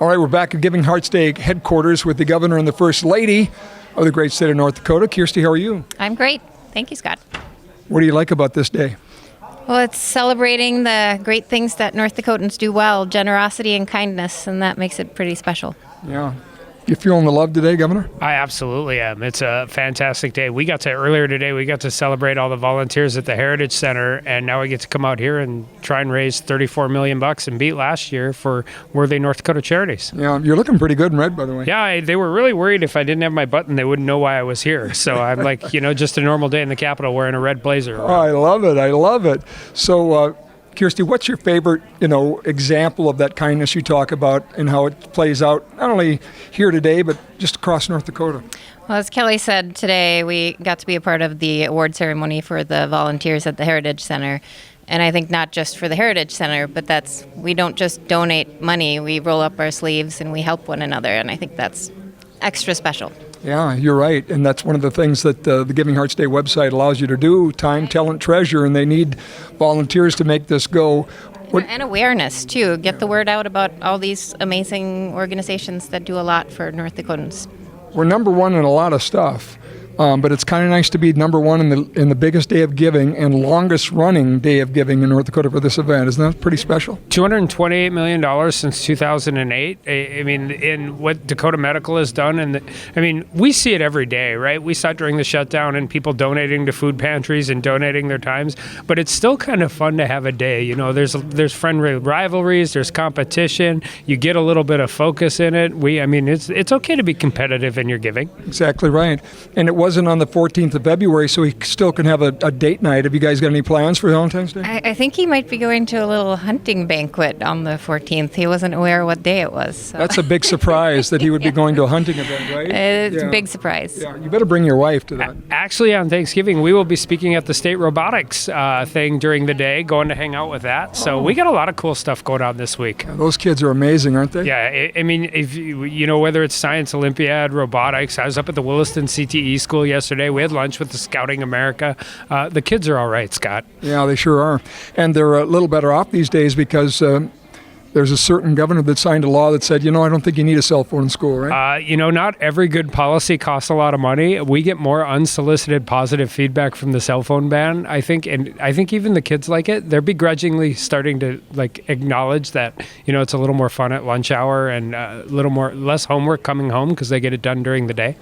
All right, we're back at Giving Hearts Day headquarters with the governor and the first lady of the great state of North Dakota. Kjersti, how are you? I'm great. Thank you, Scott. What do you like about this day? Well, it's celebrating the great things that North Dakotans do well, generosity and kindness, and that makes it pretty special. Yeah. You feeling the love today, Governor? I absolutely am. It's a fantastic day. Earlier today, we got to celebrate all the volunteers at the Heritage Center, and now we get to come out here and try and raise $34 million and beat last year for worthy North Dakota charities. Yeah, you're looking pretty good in red, by the way. Yeah, they were really worried if I didn't have my button, they wouldn't know why I was here. So I'm like, just a normal day in the Capitol wearing a red blazer. Oh, I love it. So, Kjersti, what's your favorite, example of that kindness you talk about and how it plays out not only here today, but just across North Dakota? Well, as Kelly said today, we got to be a part of the award ceremony for the volunteers at the Heritage Center. And I think not just for the Heritage Center, but we don't just donate money, we roll up our sleeves and we help one another. And I think that's extra special. Yeah, you're right. And that's one of the things that the Giving Hearts Day website allows you to do, time, talent, treasure, and they need volunteers to make this go. And awareness, too. Get the word out about all these amazing organizations that do a lot for North Dakotans. We're number one in a lot of stuff. But it's kind of nice to be number one in the biggest day of giving and longest running day of giving in North Dakota for this event. Isn't that pretty special? $228 million since 2008. I mean, in what Dakota Medical has done. And we see it every day, right? We saw it during the shutdown and people donating to food pantries and donating their times. But it's still kind of fun to have a day. There's friendly rivalries, there's competition. You get a little bit of focus in it. It's okay to be competitive in your giving. Exactly right. And it wasn't on the 14th of February, so we still can have a date night. Have you guys got any plans for Valentine's Day? I think he might be going to a little hunting banquet on the 14th. He wasn't aware what day it was. So. That's a big surprise that he would be going to a hunting event, right? It's a big surprise. Yeah, you better bring your wife to that. Actually, on Thanksgiving, we will be speaking at the state robotics thing during the day, going to hang out with that. So we got a lot of cool stuff going on this week. Yeah, those kids are amazing, aren't they? Yeah, if whether it's Science Olympiad, robotics, I was up at the Williston CTE school yesterday. We had lunch with the Scouting America. The kids are all right, Scott. Yeah, they sure are. And they're a little better off these days because there's a certain governor that signed a law that said, I don't think you need a cell phone in school, right? Not every good policy costs a lot of money. We get more unsolicited positive feedback from the cell phone ban, I think. And I think even the kids like it. They're begrudgingly starting to acknowledge that, it's a little more fun at lunch hour and a little less homework coming home because they get it done during the day.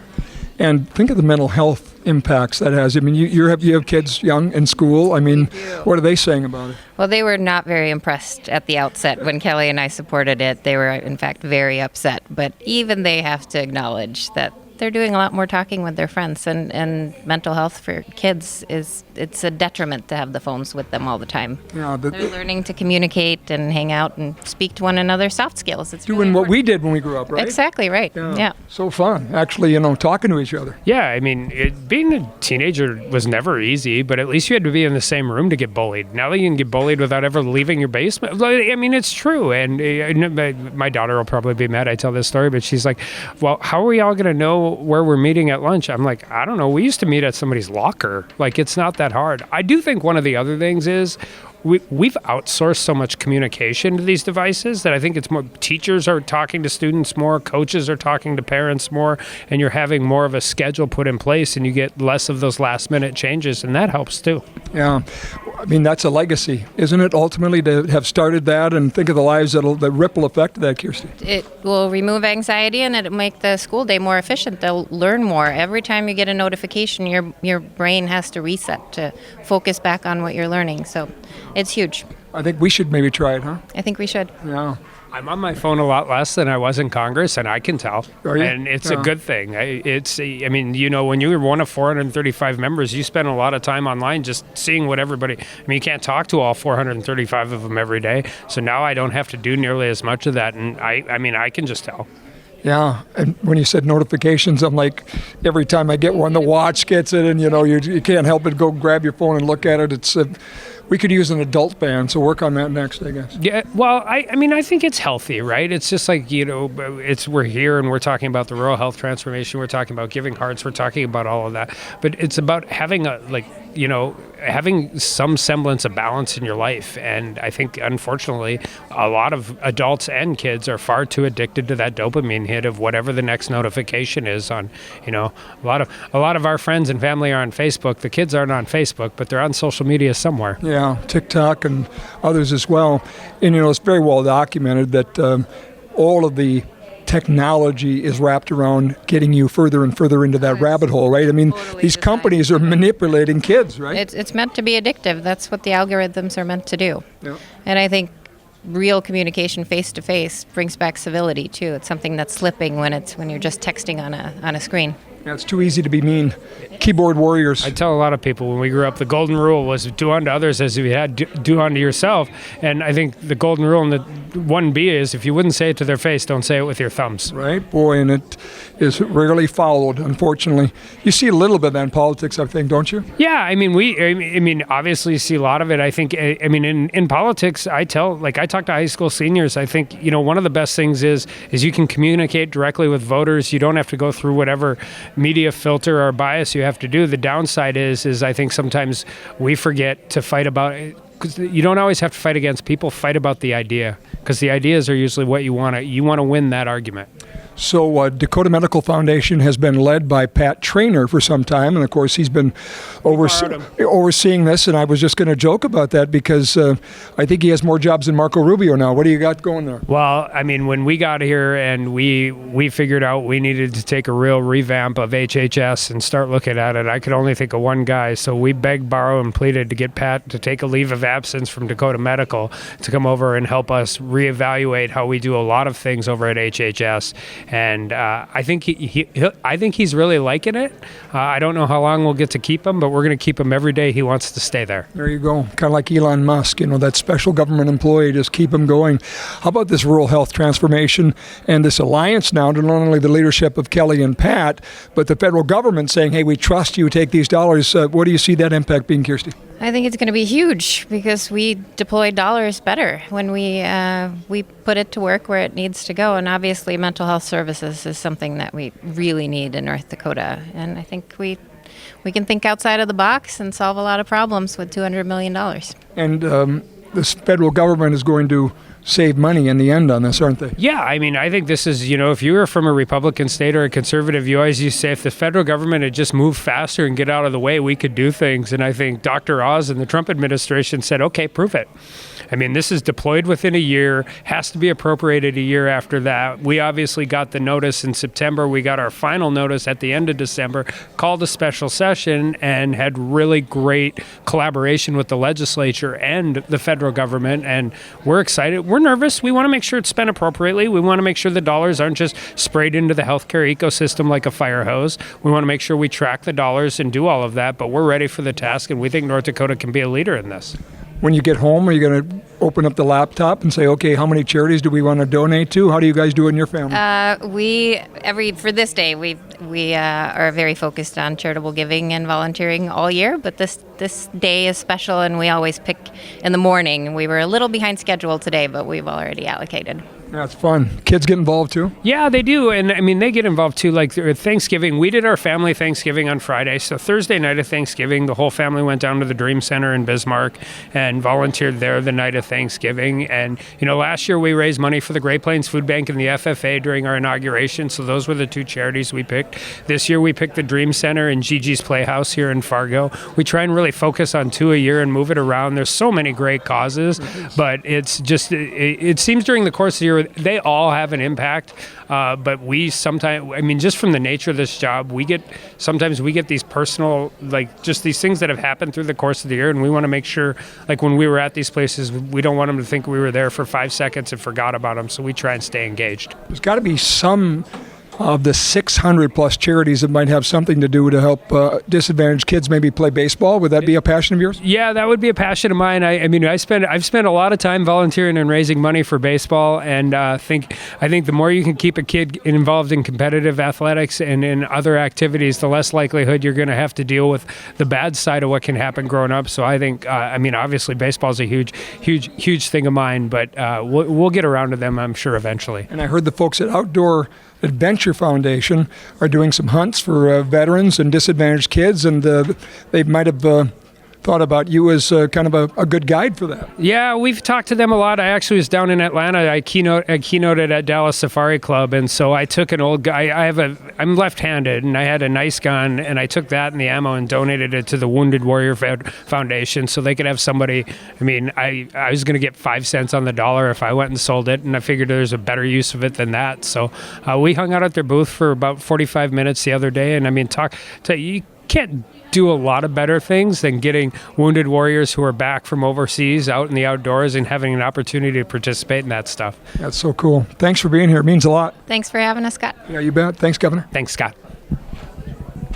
And think of the mental health impacts that has. You have kids young in school. What are they saying about it? Well, they were not very impressed at the outset when Kelly and I supported it. They were, in fact, very upset. But even they have to acknowledge that they're doing a lot more talking with their friends, and mental health for kids it's a detriment to have the phones with them all the time. Yeah, they're learning to communicate and hang out and speak to one another, soft skills. It's doing what we did when we grew up, right? Exactly right. Yeah. So fun, actually, talking to each other. Yeah, being a teenager was never easy, but at least you had to be in the same room to get bullied. Now that you can get bullied without ever leaving your basement, it's true. And my daughter will probably be mad I tell this story, but she's like, well, how are we all going to know where we're meeting at lunch? I'm like, I don't know. We used to meet at somebody's locker. It's not that hard. I do think one of the other things is we've outsourced so much communication to these devices that I think it's more teachers are talking to students more, coaches are talking to parents more, and you're having more of a schedule put in place and you get less of those last minute changes, and that helps too. Yeah. That's a legacy, isn't it, ultimately, to have started that, and think of the lives the ripple effect of that, Kjersti? It will remove anxiety and it'll make the school day more efficient. They'll learn more. Every time you get a notification, your brain has to reset to focus back on what you're learning. So it's huge. I think we should maybe try it, huh? I think we should. Yeah. I'm on my phone a lot less than I was in Congress, and I can tell. Are you? And it's a good thing. When you're one of 435 members, you spend a lot of time online just seeing what everybody... you can't talk to all 435 of them every day, so now I don't have to do nearly as much of that, and I can just tell. Yeah, and when you said notifications, I'm like, every time I get one, the watch gets it, and you can't help but go grab your phone and look at it. It's we could use an adult ban, so work on that next, I guess. Yeah, well, I think it's healthy, right? It's just we're here and we're talking about the rural health transformation, we're talking about Giving Hearts, we're talking about all of that, but it's about having having some semblance of balance in your life. And I think, unfortunately, a lot of adults and kids are far too addicted to that dopamine hit of whatever the next notification is on, a lot of our friends and family are on Facebook. The kids aren't on Facebook, but they're on social media somewhere. Yeah, TikTok and others as well. And, it's very well documented that all of the technology is wrapped around getting you further and further into that rabbit hole, right? I mean, Totally these designed. companies are manipulating kids, right? It's meant to be addictive. That's what the algorithms are meant to do. Yeah. And I think real communication face to face brings back civility too. It's something that's slipping when you're just texting on a screen. Yeah, it's too easy to be mean. Keyboard warriors. I tell a lot of people when we grew up, the golden rule was do unto others as you had do unto yourself. And I think the golden rule and the 1B is if you wouldn't say it to their face, don't say it with your thumbs. Right, boy, and it is rarely followed, unfortunately. You see a little bit of that in politics, I think, don't you? Yeah, I mean, obviously you see a lot of it. I think, in politics, I talk to high school seniors. I think, one of the best things is you can communicate directly with voters. You don't have to go through whatever media filter or bias you have to do. The downside is I think sometimes we forget to fight about it. Because you don't always have to fight against people. Fight about the idea, because the ideas are usually what you want to win that argument. So Dakota Medical Foundation has been led by Pat Traynor for some time, and of course he's been overseeing this, and I was just going to joke about that because I think he has more jobs than Marco Rubio now. What do you got going there? Well, I mean, when we got here and we figured out we needed to take a real revamp of HHS and start looking at it, I could only think of one guy, so we begged, borrowed, and pleaded to get Pat to take a leave of absence from Dakota Medical to come over and help us reevaluate how we do a lot of things over at HHS. And I think I think he's really liking it. I don't know how long we'll get to keep him, but we're going to keep him every day he wants to stay there. There you go. Kind of like Elon Musk, that special government employee, just keep him going. How about this rural health transformation and this alliance now to not only the leadership of Kelly and Pat, but the federal government saying, hey, we trust you, take these dollars. What do you see that impact being, Kjersti? I think it's going to be huge because we deploy dollars better when we put it to work where it needs to go. And obviously mental health services is something that we really need in North Dakota. And I think we can think outside of the box and solve a lot of problems with $200 million. And this federal government is going to save money in the end on this, aren't they? Yeah, I mean, I think this is, if you were from a Republican state or a conservative, you always used to say if the federal government had just moved faster and get out of the way, we could do things. And I think Dr. Oz and the Trump administration said, okay, prove it. I mean, this is deployed within a year, has to be appropriated a year after that. We obviously got the notice in September. We got our final notice at the end of December, called a special session, and had really great collaboration with the legislature and the federal government. And we're excited. We're nervous. We want to make sure it's spent appropriately. We want to make sure the dollars aren't just sprayed into the healthcare ecosystem like a fire hose. We want to make sure we track the dollars and do all of that, but we're ready for the task, and we think North Dakota can be a leader in this. When you get home, are you going to open up the laptop and say, okay, how many charities do we want to donate to? How do you guys do it in your family? For this day, we are very focused on charitable giving and volunteering all year, but this day is special, and we always pick in the morning. We were a little behind schedule today, but we've already allocated. That's fun. Kids get involved too? Yeah, they do. And I mean, they get involved too. Like Thanksgiving, we did our family Thanksgiving on Friday. So Thursday night of Thanksgiving, the whole family went down to the Dream Center in Bismarck and volunteered there the night of Thanksgiving. And, last year we raised money for the Great Plains Food Bank and the FFA during our inauguration. So those were the two charities we picked. This year we picked the Dream Center and Gigi's Playhouse here in Fargo. We try and really focus on 2 a year and move it around. There's so many great causes, but it's just, it seems during the course of the year, they all have an impact, but we sometimes, just from the nature of this job, we get these personal, just these things that have happened through the course of the year, and we want to make sure, when we were at these places, we don't want them to think we were there for 5 seconds and forgot about them, so we try and stay engaged. There's got to be some of the 600 plus charities that might have something to do to help disadvantaged kids maybe play baseball. Would that be a passion of yours? Yeah, that would be a passion of mine. I've spent a lot of time volunteering and raising money for baseball, and I think the more you can keep a kid involved in competitive athletics and in other activities, the less likelihood you're going to have to deal with the bad side of what can happen growing up. So I think, obviously baseball is a huge thing of mine, but we'll get around to them, I'm sure, eventually. And I heard the folks at Outdoor Adventure Foundation are doing some hunts for veterans and disadvantaged kids, and they might have thought about you as kind of a good guide for that. Yeah, we've talked to them a lot. I actually was down in Atlanta. I keynoted at Dallas Safari Club, and so I took an old guy. I'm left-handed, and I had a nice gun, and I took that and the ammo and donated it to the Wounded Warrior Foundation so they could have somebody. I mean, I was going to get 5 cents on the dollar if I went and sold it, and I figured there's a better use of it than that. So we hung out at their booth for about 45 minutes the other day, and I mean, you can't do a lot of better things than getting wounded warriors who are back from overseas out in the outdoors and having an opportunity to participate in that stuff. That's so cool. Thanks for being here. It means a lot. Thanks for having us, Scott. Yeah, you bet. Thanks, Governor. Thanks, Scott.